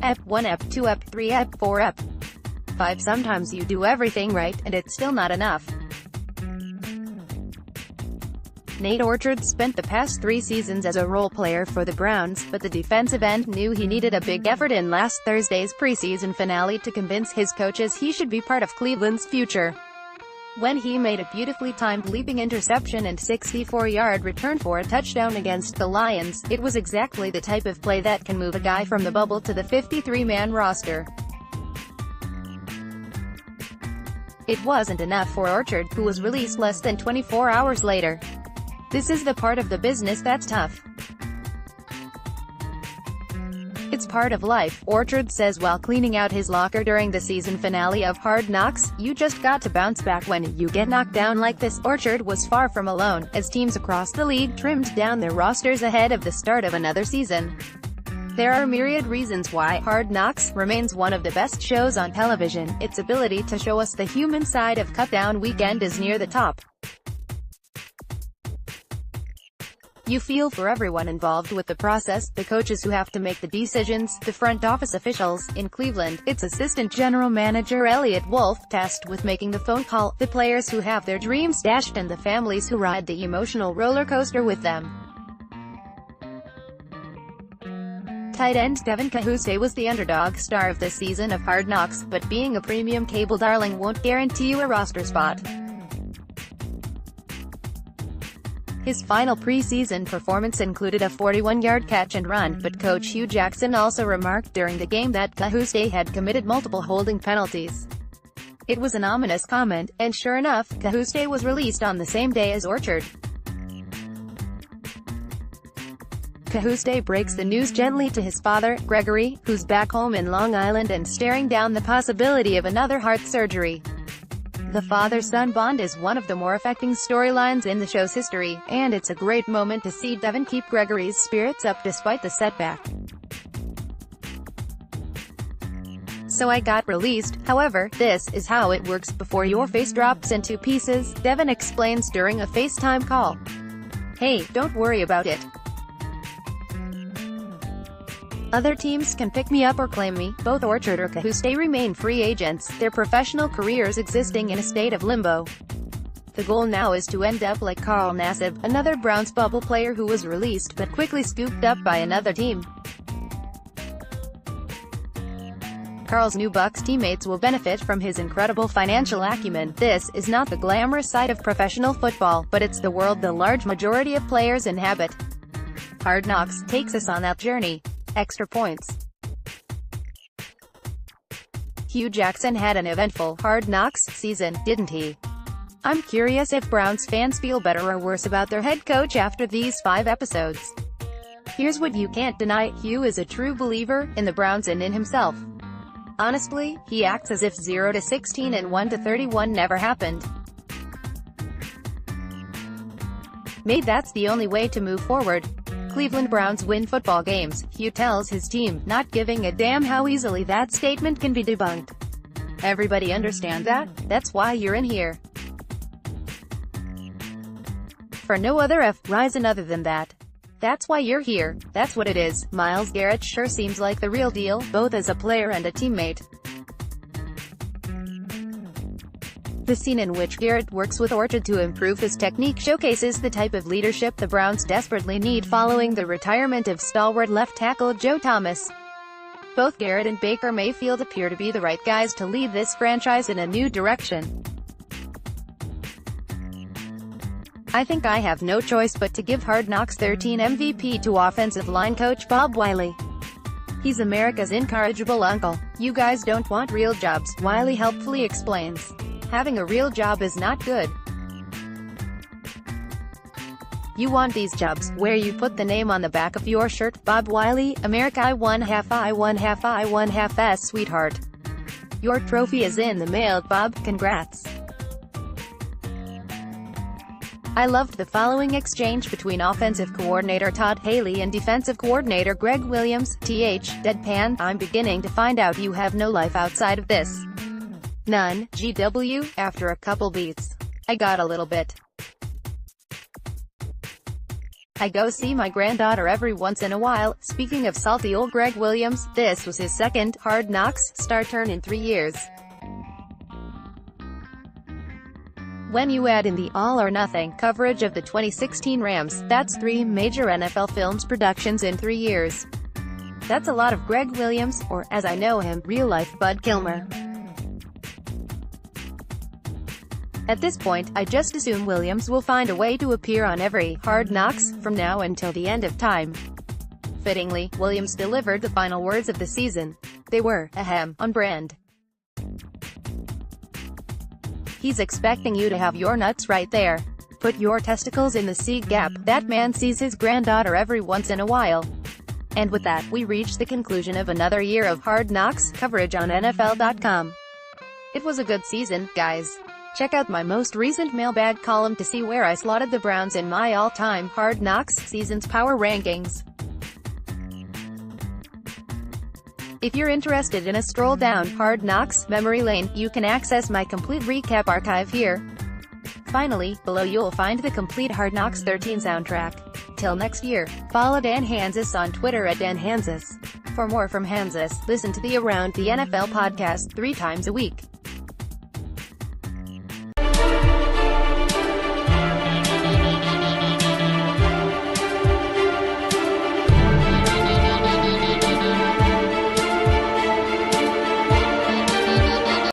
Ep1, Ep2, Ep3, Ep4, Ep5. Sometimes you do everything right, and it's still not enough. Nate Orchard spent the past 3 seasons as a role player for the Browns, but the defensive end knew he needed a big effort in last Thursday's preseason finale to convince his coaches he should be part of Cleveland's future. When he made a beautifully timed leaping interception and 64-yard return for a touchdown against the Lions, it was exactly the type of play that can move a guy from the bubble to the 53-man roster. It wasn't enough for Orchard, who was released less than 24 hours later. This is the part of the business that's tough. It's part of life, Orchard says while cleaning out his locker during the season finale of Hard Knocks. You just got to bounce back when you get knocked down like this. Orchard was far from alone, as teams across the league trimmed down their rosters ahead of the start of another season. There are myriad reasons why Hard Knocks remains one of the best shows on television. Its ability to show us the human side of cutdown weekend is near the top. You feel for everyone involved with the process, the coaches who have to make the decisions, the front office officials. In Cleveland, it's assistant general manager Elliot Wolf, tasked with making the phone call, the players who have their dreams dashed, and the families who ride the emotional roller coaster with them. Tight end Devin Cahuste was the underdog star of this season of Hard Knocks, but being a premium cable darling won't guarantee you a roster spot. His final preseason performance included a 41-yard catch and run, but coach Hugh Jackson also remarked during the game that Cahuste had committed multiple holding penalties. It was an ominous comment, and sure enough, Cahuste was released on the same day as Orchard. Cahuste breaks the news gently to his father, Gregory, who's back home in Long Island and staring down the possibility of another heart surgery. The father-son bond is one of the more affecting storylines in the show's history, and it's a great moment to see Devin keep Gregory's spirits up despite the setback. So I got released, however, this is how it works before your face drops in 2 pieces, Devin explains during a FaceTime call. Hey, don't worry about it. Other teams can pick me up or claim me. Both Orchard or Cahuste remain free agents, their professional careers existing in a state of limbo. The goal now is to end up like Carl Nassib, another Browns bubble player who was released but quickly scooped up by another team. Carl's new Bucs teammates will benefit from his incredible financial acumen. This is not the glamorous side of professional football, but it's the world the large majority of players inhabit. Hard Knocks takes us on that journey. Extra points. Hugh Jackson had an eventful Hard Knocks season, didn't he? I'm curious if Browns fans feel better or worse about their head coach after these 5 episodes. Here's what you can't deny: Hugh is a true believer in the Browns and in himself. Honestly, he acts as if 0-16 and 1-31 never happened. Maybe that's the only way to move forward. Cleveland Browns win football games, Hugh tells his team, not giving a damn how easily that statement can be debunked. Everybody understand that? That's why you're in here. For no other reason other than that. That's why you're here. That's what it is. Myles Garrett sure seems like the real deal, both as a player and a teammate. The scene in which Garrett works with Orchard to improve his technique showcases the type of leadership the Browns desperately need following the retirement of stalwart left tackle Joe Thomas. Both Garrett and Baker Mayfield appear to be the right guys to lead this franchise in a new direction. I think I have no choice but to give Hard Knocks 13 MVP to offensive line coach Bob Wiley. He's America's incorrigible uncle. You guys don't want real jobs, Wiley helpfully explains. Having a real job is not good. You want these jobs, where you put the name on the back of your shirt. Bob Wiley, America I one half S sweetheart. Your trophy is in the mail, Bob, congrats. I loved the following exchange between offensive coordinator Todd Haley and defensive coordinator Greg Williams. Deadpan, I'm beginning to find out you have no life outside of this. None, GW, after a couple beats. I got a little bit. I go see my granddaughter every once in a while." Speaking of salty old Greg Williams, this was his second Hard Knocks star turn in 3 years. When you add in the all-or-nothing coverage of the 2016 Rams, that's 3 major NFL Films productions in 3 years. That's a lot of Greg Williams, or, as I know him, real-life Bud Kilmer. At this point, I just assume Williams will find a way to appear on every Hard Knocks from now until the end of time. Fittingly, Williams delivered the final words of the season. They were, ahem, on brand. He's expecting you to have your nuts right there. Put your testicles in the seat gap. That man sees his granddaughter every once in a while. And with that, we reach the conclusion of another year of Hard Knocks coverage on NFL.com. It was a good season, guys. Check out my most recent mailbag column to see where I slotted the Browns in my all-time Hard Knocks season's power rankings. If you're interested in a stroll down Hard Knocks memory lane, you can access my complete recap archive here. Finally, below you'll find the complete Hard Knocks 13 soundtrack. Till next year, follow Dan Hansis on Twitter at Dan Hansis. For more from Hansis, listen to the Around the NFL podcast 3 times a week.